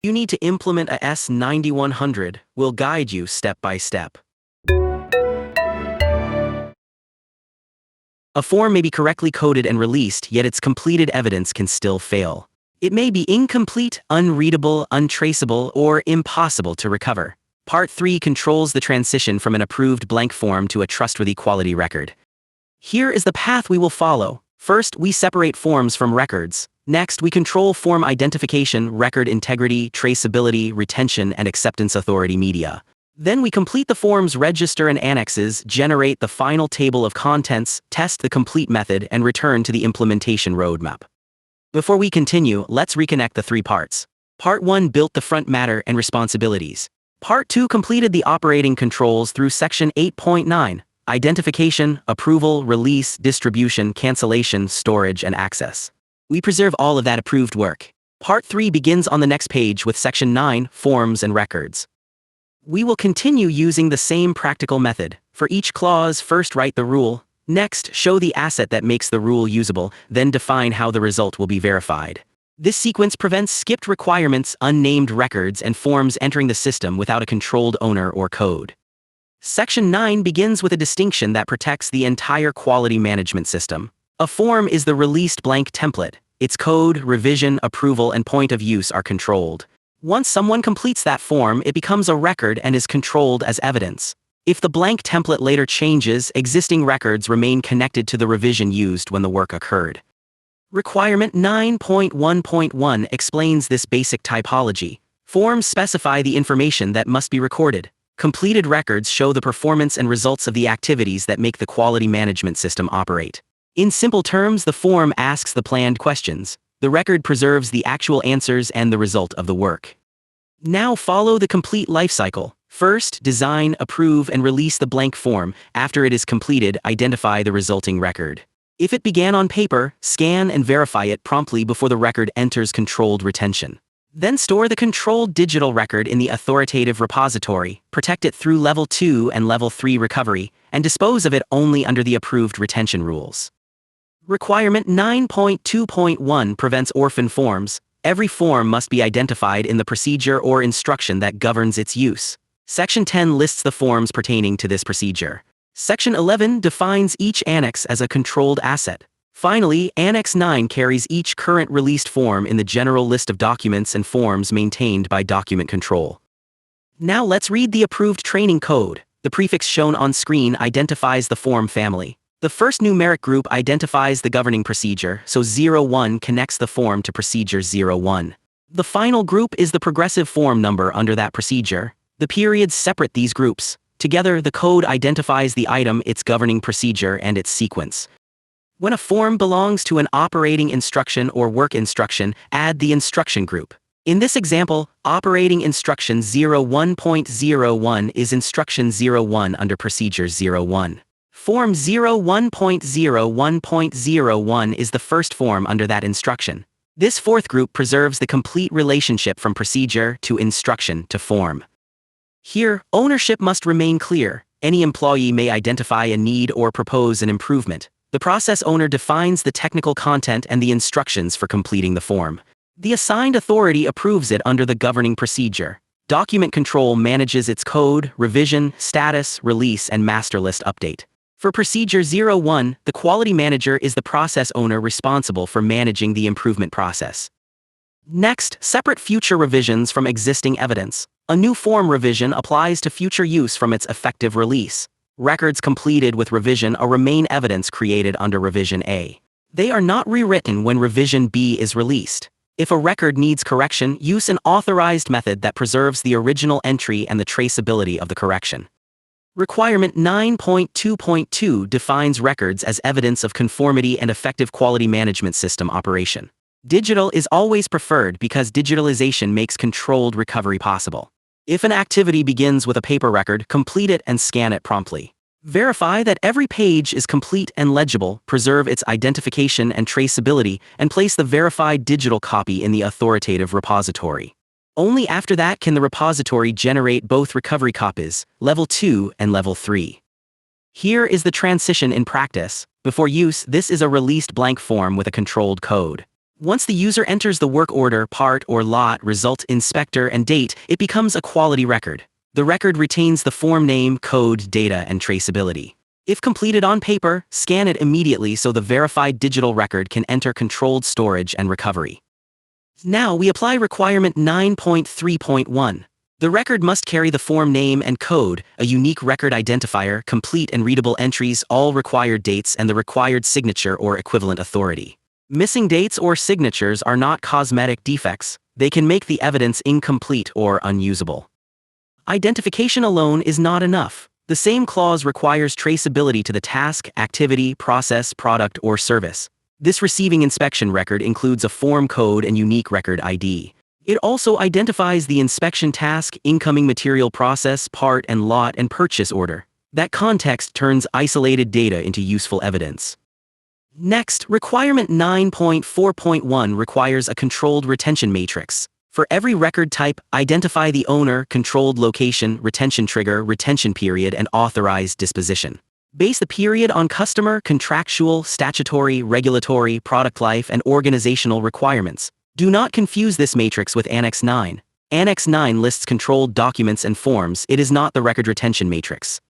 You need to implement AS9100. We'll guide you step by step. A form may be correctly coded and released, yet its completed evidence can still fail. It may be incomplete, unreadable, untraceable, or impossible to recover. Part 3 controls the transition from an approved blank form to a trustworthy quality record. Here is the path we will follow. First, we separate forms from records. Next, we control form identification, record integrity, traceability, retention, and acceptance authority media. Then we complete the form's register and annexes, generate the final table of contents, test the complete method, and return to the implementation roadmap. Before we continue, let's reconnect the 3 parts. Part 1 built the front matter and responsibilities. Part 2 completed the operating controls through Section 8.9, identification, approval, release, distribution, cancellation, storage, and access. We preserve all of that approved work. Part 3 begins on the next page with Section 9, forms and records. We will continue using the same practical method. For each clause, first write the rule, next show the asset that makes the rule usable, then define how the result will be verified. This sequence prevents skipped requirements, unnamed records, and forms entering the system without a controlled owner or code. Section 9 begins with a distinction that protects the entire quality management system. A form is the released blank template. Its code, revision, approval, and point of use are controlled. Once someone completes that form, it becomes a record and is controlled as evidence. If the blank template later changes, existing records remain connected to the revision used when the work occurred. Requirement 9.1.1 explains this basic typology. Forms specify the information that must be recorded. Completed records show the performance and results of the activities that make the quality management system operate. In simple terms, the form asks the planned questions. The record preserves the actual answers and the result of the work. Now follow the complete lifecycle. First, design, approve, and release the blank form. After it is completed, identify the resulting record. If it began on paper, scan and verify it promptly before the record enters controlled retention. Then store the controlled digital record in the authoritative repository, protect it through Level 2 and Level 3 recovery, and dispose of it only under the approved retention rules. Requirement 9.2.1 prevents orphan forms. Every form must be identified in the procedure or instruction that governs its use. Section 10 lists the forms pertaining to this procedure. Section 11 defines each annex as a controlled asset. Finally, Annex 9 carries each current released form in the general list of documents and forms maintained by document control. Now let's read the approved training code. The prefix shown on screen identifies the form family. The first numeric group identifies the governing procedure, so 01 connects the form to procedure 01. The final group is the progressive form number under that procedure. The periods separate these groups. Together, the code identifies the item, its governing procedure, and its sequence. When a form belongs to an operating instruction or work instruction, add the instruction group. In this example, operating instruction 01.01 is instruction 01 under procedure 01. Form 01.01.01 is the first form under that instruction. This fourth group preserves the complete relationship from procedure to instruction to form. Here, ownership must remain clear. Any employee may identify a need or propose an improvement. The process owner defines the technical content and the instructions for completing the form. The assigned authority approves it under the governing procedure. Document control manages its code, revision, status, release, and master list update. For procedure 01, the quality manager is the process owner responsible for managing the improvement process. Next, separate future revisions from existing evidence. A new form revision applies to future use from its effective release. Records completed with revision A remain evidence created under revision A. They are not rewritten when revision B is released. If a record needs correction, use an authorized method that preserves the original entry and the traceability of the correction. Requirement 9.2.2 defines records as evidence of conformity and effective quality management system operation. Digital is always preferred because digitalization makes controlled recovery possible. If an activity begins with a paper record, complete it and scan it promptly. Verify that every page is complete and legible, preserve its identification and traceability, and place the verified digital copy in the authoritative repository. Only after that can the repository generate both recovery copies, Level 2 and Level 3. Here is the transition in practice. Before use, this is a released blank form with a controlled code. Once the user enters the work order, part, or lot, result, inspector, and date, it becomes a quality record. The record retains the form name, code, data, and traceability. If completed on paper, scan it immediately so the verified digital record can enter controlled storage and recovery. Now we apply requirement 9.3.1. The record must carry the form name and code, a unique record identifier, complete and readable entries, all required dates, and the required signature or equivalent authority. Missing dates or signatures are not cosmetic defects. They can make the evidence incomplete or unusable. Identification alone is not enough. The same clause requires traceability to the task, activity, process, product, or service. This receiving inspection record includes a form code and unique record ID. It also identifies the inspection task, incoming material process, part and lot, and purchase order. That context turns isolated data into useful evidence. Next, requirement 9.4.1 requires a controlled retention matrix. For every record type, identify the owner, controlled location, retention trigger, retention period, and authorized disposition. Base the period on customer, contractual, statutory, regulatory, product life, and organizational requirements. Do not confuse this matrix with Annex 9. Annex 9 lists controlled documents and forms. It is not the record retention matrix.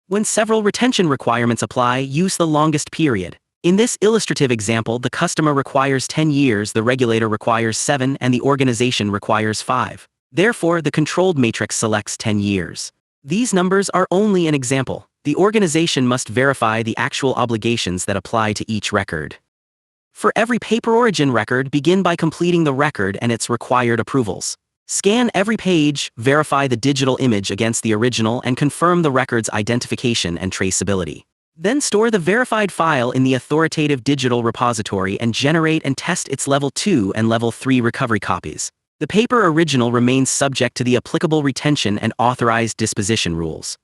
When several retention requirements apply, use the longest period. In this illustrative example, the customer requires 10 years, the regulator requires 7, and the organization requires 5. Therefore, the controlled matrix selects 10 years. These numbers are only an example. The organization must verify the actual obligations that apply to each record. For every paper origin record, begin by completing the record and its required approvals. Scan every page, verify the digital image against the original, and confirm the record's identification and traceability. Then store the verified file in the authoritative digital repository and generate and test its Level 2 and Level 3 recovery copies. The paper original remains subject to the applicable retention and authorized disposition rules.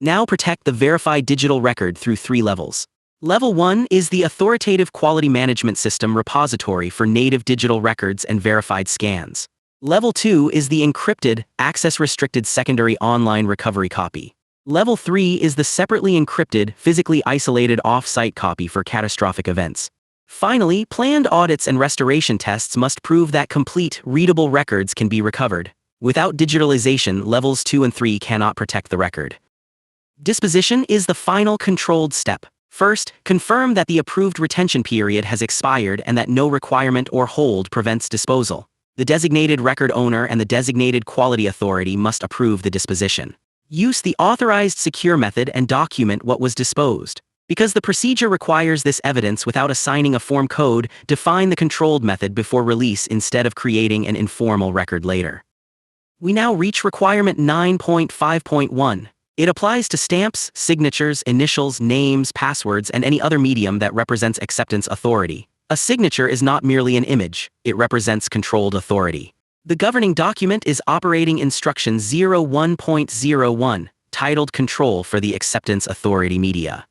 Now protect the verified digital record through 3 levels. Level 1 is the authoritative quality management system repository for native digital records and verified scans. Level 2 is the encrypted, access-restricted secondary online recovery copy. Level 3 is the separately encrypted, physically isolated off-site copy for catastrophic events. Finally, planned audits and restoration tests must prove that complete, readable records can be recovered. Without digitalization, levels 2 and 3 cannot protect the record. Disposition is the final controlled step. First, confirm that the approved retention period has expired and that no requirement or hold prevents disposal. The designated record owner and the designated quality authority must approve the disposition. Use the authorized secure method and document what was disposed. Because the procedure requires this evidence without assigning a form code, define the controlled method before release instead of creating an informal record later. We now reach requirement 9.5.1. It applies to stamps, signatures, initials, names, passwords, and any other medium that represents acceptance authority. A signature is not merely an image, it represents controlled authority. The governing document is Operating Instruction 01.01, titled Control for the Acceptance Authority Media.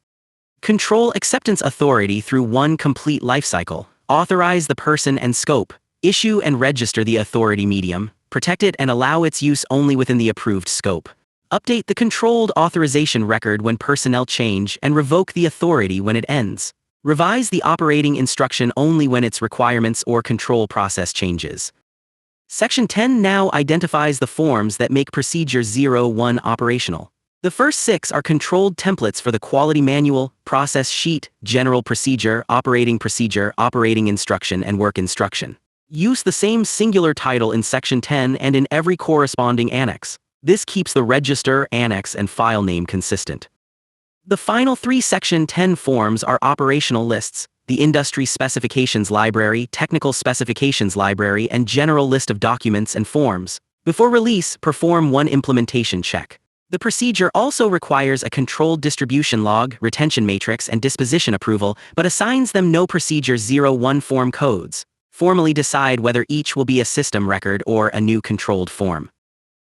Control acceptance authority through one complete lifecycle. Authorize the person and scope. Issue and register the authority medium. Protect it and allow its use only within the approved scope. Update the controlled authorization record when personnel change and revoke the authority when it ends. Revise the operating instruction only when its requirements or control process changes. Section 10 now identifies the forms that make Procedure 01 operational. The first 6 are controlled templates for the Quality Manual, Process Sheet, General Procedure, Operating Instruction, and Work Instruction. Use the same singular title in Section 10 and in every corresponding annex. This keeps the register, annex, and file name consistent. The final 3 Section 10 forms are operational lists, the Industry Specifications Library, Technical Specifications Library, and General List of Documents and Forms. Before release, perform one implementation check. The procedure also requires a controlled distribution log, retention matrix, and disposition approval, but assigns them no Procedure 01 form codes. Formally decide whether each will be a system record or a new controlled form.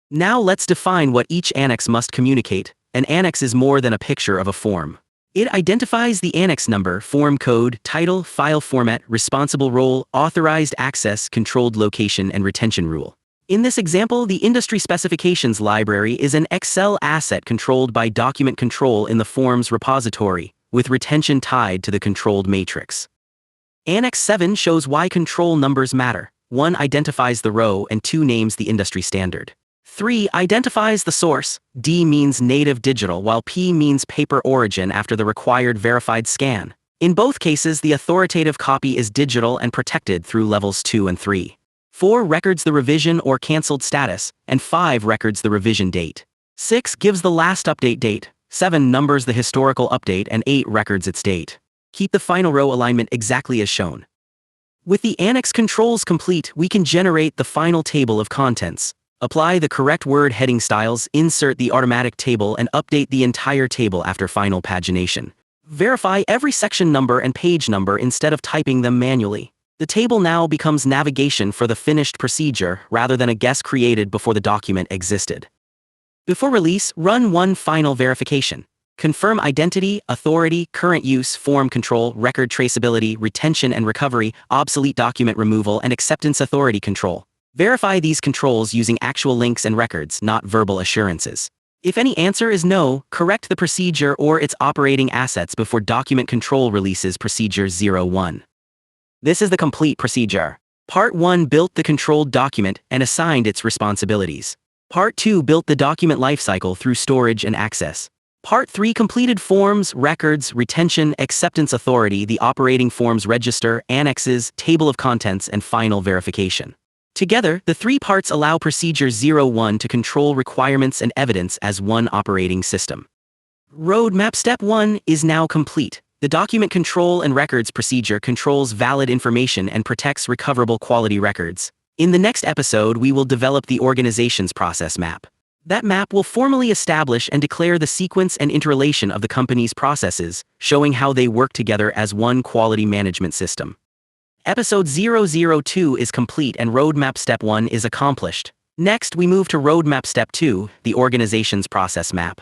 Now let's define what each annex must communicate. An annex is more than a picture of a form. It identifies the annex number, form code, title, file format, responsible role, authorized access, controlled location, and retention rule. In this example, the Industry Specifications Library is an Excel asset controlled by document control in the Forms repository, with retention tied to the controlled matrix. Annex 7 shows why control numbers matter. 1 identifies the row and 2 names the industry standard. 3 identifies the source. D means native digital while P means paper origin after the required verified scan. In both cases, the authoritative copy is digital and protected through levels 2 and 3. 4 records the revision or cancelled status, and 5 records the revision date. 6 gives the last update date, 7 numbers the historical update, and 8 records its date. Keep the final row alignment exactly as shown. With the annex controls complete, we can generate the final table of contents. Apply the correct word heading styles, insert the automatic table, and update the entire table after final pagination. Verify every section number and page number instead of typing them manually. The table now becomes navigation for the finished procedure rather than a guess created before the document existed. Before release, run one final verification. Confirm identity, authority, current use, form control, record traceability, retention and recovery, obsolete document removal, and acceptance authority control. Verify these controls using actual links and records, not verbal assurances. If any answer is no, correct the procedure or its operating assets before document control releases procedure 01. This is the complete procedure. Part 1 built the controlled document and assigned its responsibilities. Part 2 built the document lifecycle through storage and access. Part 3 completed forms, records, retention, acceptance authority, the operating forms register, annexes, table of contents, and final verification. Together, the 3 parts allow procedure 01 to control requirements and evidence as one operating system. Roadmap Step 1 is now complete. The document control and records procedure controls valid information and protects recoverable quality records. In the next episode, we will develop the organization's process map. That map will formally establish and declare the sequence and interrelation of the company's processes, showing how they work together as one quality management system. Episode 002 is complete and Roadmap Step 1 is accomplished. Next, we move to Roadmap Step 2, the organization's process map.